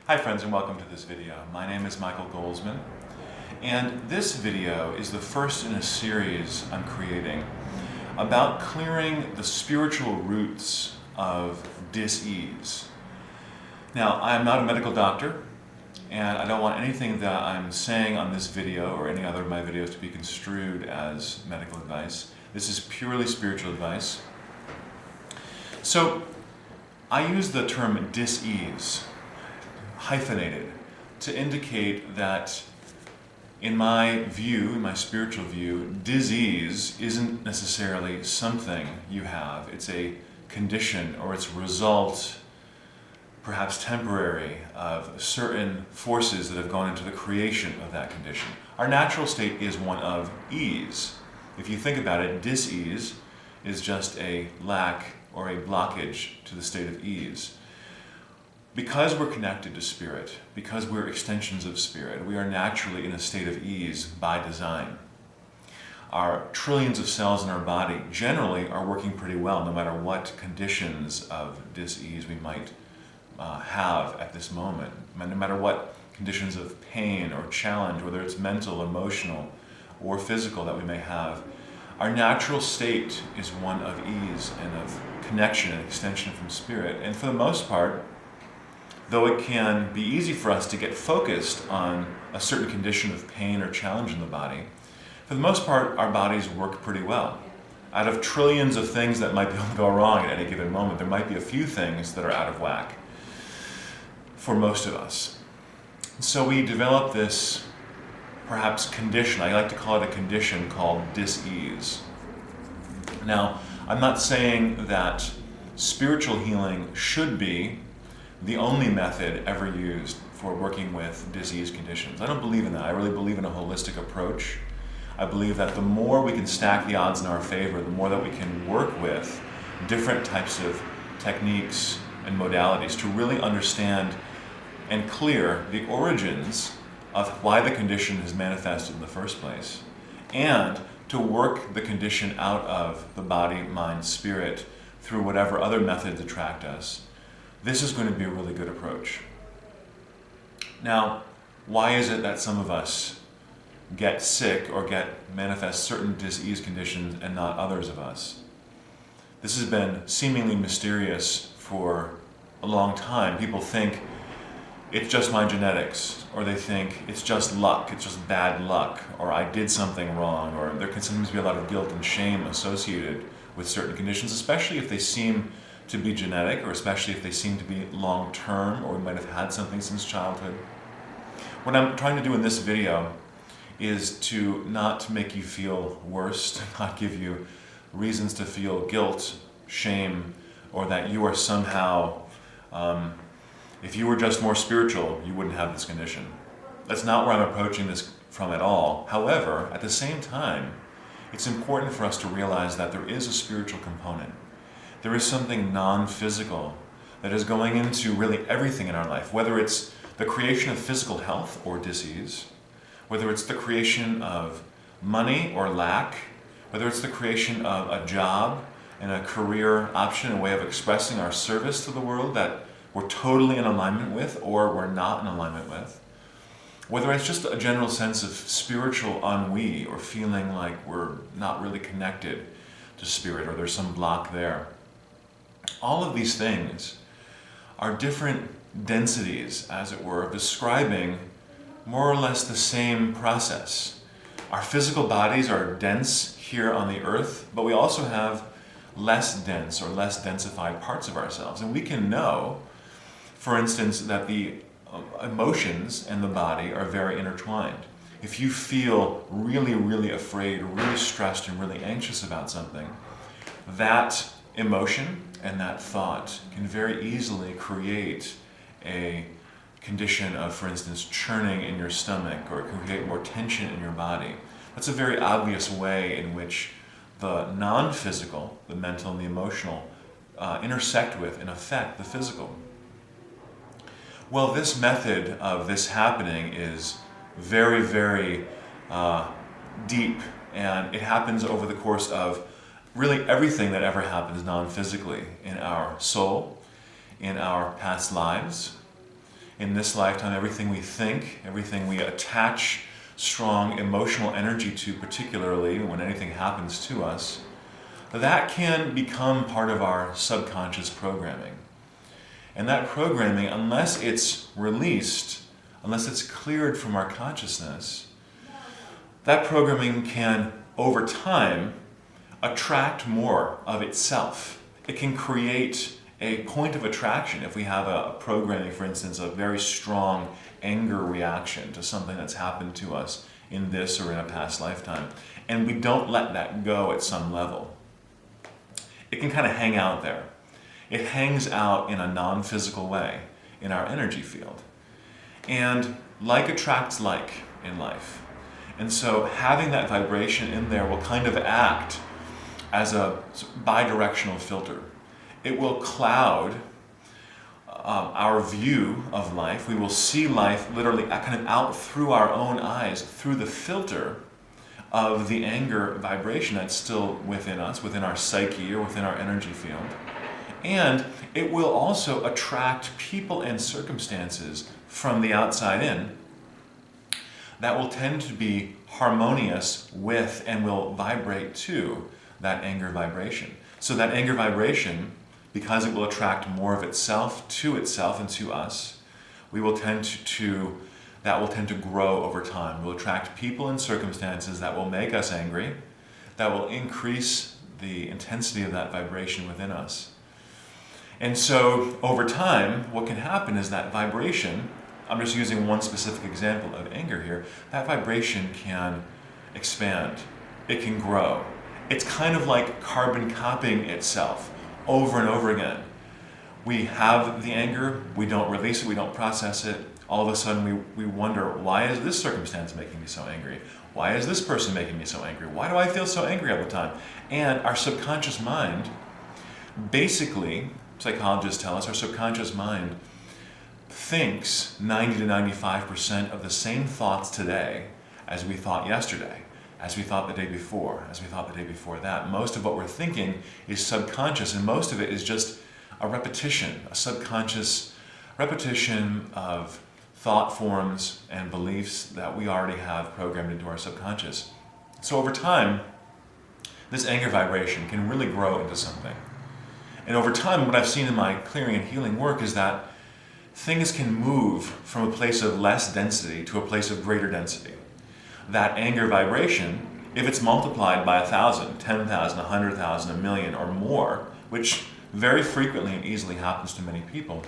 Hi friends, and welcome to this video. My name is Michael Golzmane, and this video is the first in a series I'm creating about clearing the spiritual roots of dis-ease. Now, I am not a medical doctor, and I don't want anything that I'm saying on this video or any other of my videos to be construed as medical advice. This is purely spiritual advice. So, I use the term dis-ease, hyphenated, to indicate that in my view, in my spiritual view, disease isn't necessarily something you have. It's a condition, or it's a result, perhaps temporary, of certain forces that have gone into the creation of that condition. Our natural state is one of ease. If you think about it, dis-ease is just a lack or a blockage to the state of ease. Because we're connected to spirit, because we're extensions of spirit, we are naturally in a state of ease by design. Our trillions of cells in our body generally are working pretty well, no matter what conditions of dis-ease we might have at this moment, no matter what conditions of pain or challenge, whether it's mental, emotional, or physical that we may have. Our natural state is one of ease and of connection and extension from spirit. And for the most part, though it can be easy for us to get focused on a certain condition of pain or challenge in the body, for the most part, our bodies work pretty well. Out of trillions of things that might be able to go wrong at any given moment, there might be a few things that are out of whack for most of us. So we develop this, perhaps, condition. I like to call it a condition called dis-ease. Now, I'm not saying that spiritual healing should be the only method ever used for working with disease conditions. I don't believe in that. I really believe in a holistic approach. I believe that the more we can stack the odds in our favor, the more that we can work with different types of techniques and modalities to really understand and clear the origins of why the condition is manifested in the first place, and to work the condition out of the body, mind, spirit through whatever other methods attract us. This is going to be a really good approach. Now, why is it that some of us get sick or manifest certain dis-ease conditions and not others of us? This has been seemingly mysterious for a long time. People think it's just my genetics, or they think it's just luck, it's just bad luck, or I did something wrong, or there can sometimes be a lot of guilt and shame associated with certain conditions, especially if they seem to be genetic, or especially if they seem to be long-term, or we might have had something since childhood. What I'm trying to do in this video is to not make you feel worse, to not give you reasons to feel guilt, shame, or that you are somehow, if you were just more spiritual, you wouldn't have this condition. That's not where I'm approaching this from at all. However, at the same time, it's important for us to realize that there is a spiritual component. There is something non-physical that is going into really everything in our life, whether it's the creation of physical health or disease, whether it's the creation of money or lack, whether it's the creation of a job and a career option, a way of expressing our service to the world that we're totally in alignment with or we're not in alignment with, whether it's just a general sense of spiritual ennui or feeling like we're not really connected to spirit or there's some block there. All of these things are different densities, as it were, describing more or less the same process. Our physical bodies are dense here on the earth, but we also have less dense or less densified parts of ourselves. And we can know, for instance, that the emotions and the body are very intertwined. If you feel really, really afraid, really stressed, and really anxious about something, that emotion and that thought can very easily create a condition of, for instance, churning in your stomach, or it can create more tension in your body. That's a very obvious way in which the non-physical, the mental and the emotional, intersect with and affect the physical. Well, this method of this happening is very, very deep, and it happens over the course of really everything that ever happens non-physically in our soul, in our past lives, in this lifetime, everything we think, everything we attach strong emotional energy to, particularly when anything happens to us, that can become part of our subconscious programming. And that programming, unless it's released, unless it's cleared from our consciousness, that programming can, over time, attract more of itself. It can create a point of attraction. If we have a programming, for instance, a very strong anger reaction to something that's happened to us in this or in a past lifetime, and we don't let that go at some level, it can kind of hang out there. It hangs out in a non-physical way in our energy field. And like attracts like in life. And so having that vibration in there will kind of act as a bidirectional filter. It will cloud our view of life. We will see life literally kind of out through our own eyes, through the filter of the anger vibration that's still within us, within our psyche or within our energy field. And it will also attract people and circumstances from the outside in that will tend to be harmonious with and will vibrate to that anger vibration. So that anger vibration, because it will attract more of itself and to us, that will tend to grow over time. We'll attract people and circumstances that will make us angry, that will increase the intensity of that vibration within us. And so over time, what can happen is that vibration, I'm just using one specific example of anger here, that vibration can expand, it can grow. It's kind of like carbon copying itself over and over again. We have the anger, we don't release it, we don't process it. All of a sudden we wonder, why is this circumstance making me so angry? Why is this person making me so angry? Why do I feel so angry all the time? And our subconscious mind, basically, psychologists tell us, our subconscious mind thinks 90 to 95% of the same thoughts today as we thought yesterday, as we thought the day before, as we thought the day before that. Most of what we're thinking is subconscious, and most of it is just a repetition, a subconscious repetition of thought forms and beliefs that we already have programmed into our subconscious. So over time, this anger vibration can really grow into something. And over time, what I've seen in my clearing and healing work is that things can move from a place of less density to a place of greater density. That anger vibration, if it's multiplied by 1,000, 10,000, 100,000, a million or more, which very frequently and easily happens to many people,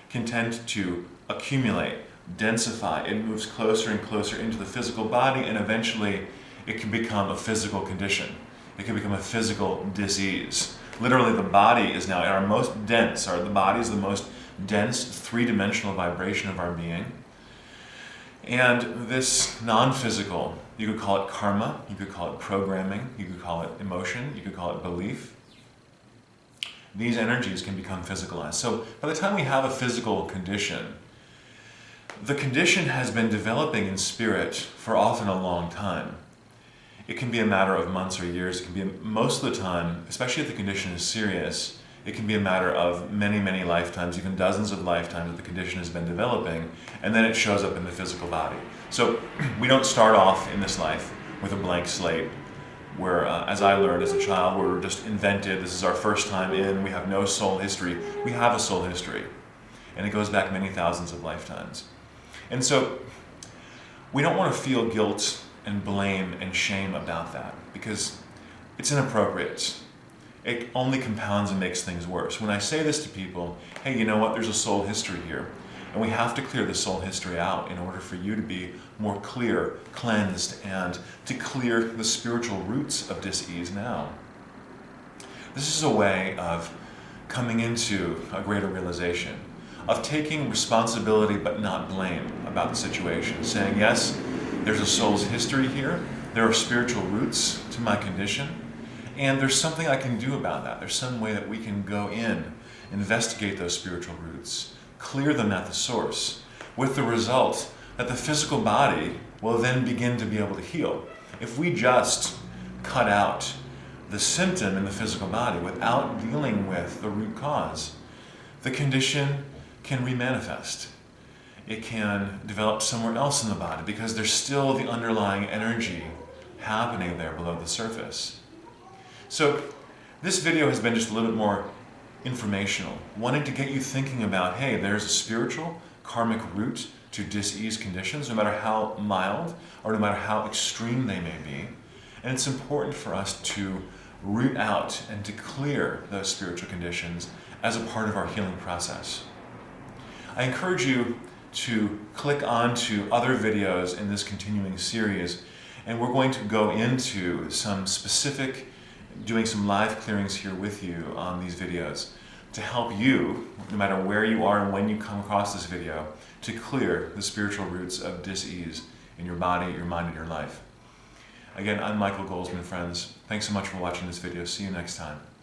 can tend to accumulate, densify. It moves closer and closer into the physical body, and eventually it can become a physical condition. It can become a physical disease. Literally, the body is now our most dense, the body is the most dense three-dimensional vibration of our being. And this non-physical, you could call it karma, you could call it programming, you could call it emotion, you could call it belief. These energies can become physicalized. So by the time we have a physical condition, the condition has been developing in spirit for often a long time. It can be a matter of months or years. It can be, most of the time, especially if the condition is serious, it can be a matter of many, many lifetimes, even dozens of lifetimes that the condition has been developing, and then it shows up in the physical body. So we don't start off in this life with a blank slate, where, as I learned as a child, we're just invented, this is our first time in, we have no soul history. We have a soul history, and it goes back many thousands of lifetimes. And so we don't want to feel guilt and blame and shame about that, because it's inappropriate. It only compounds and makes things worse. When I say this to people, hey, you know what, there's a soul history here, and we have to clear the soul history out in order for you to be more clear, cleansed, and to clear the spiritual roots of dis-ease now. This is a way of coming into a greater realization, of taking responsibility but not blame about the situation, saying, yes, there's a soul's history here, there are spiritual roots to my condition, and there's something I can do about that. There's some way that we can go in, investigate those spiritual roots, clear them at the source, with the result that the physical body will then begin to be able to heal. If we just cut out the symptom in the physical body without dealing with the root cause, the condition can remanifest. it can develop somewhere else in the body because there's still the underlying energy happening there below the surface. So this video has been just a little bit more informational, wanting to get you thinking about, hey, there's a spiritual, karmic root to dis-ease conditions, no matter how mild or no matter how extreme they may be. And it's important for us to root out and to clear those spiritual conditions as a part of our healing process. I encourage you to click on to other videos in this continuing series, and we're going to go into some specific, doing some live clearings here with you on these videos to help you, no matter where you are and when you come across this video, to clear the spiritual roots of dis-ease in your body, your mind, and your life. Again, I'm Michael Golzmane, friends. Thanks so much for watching this video. See you next time.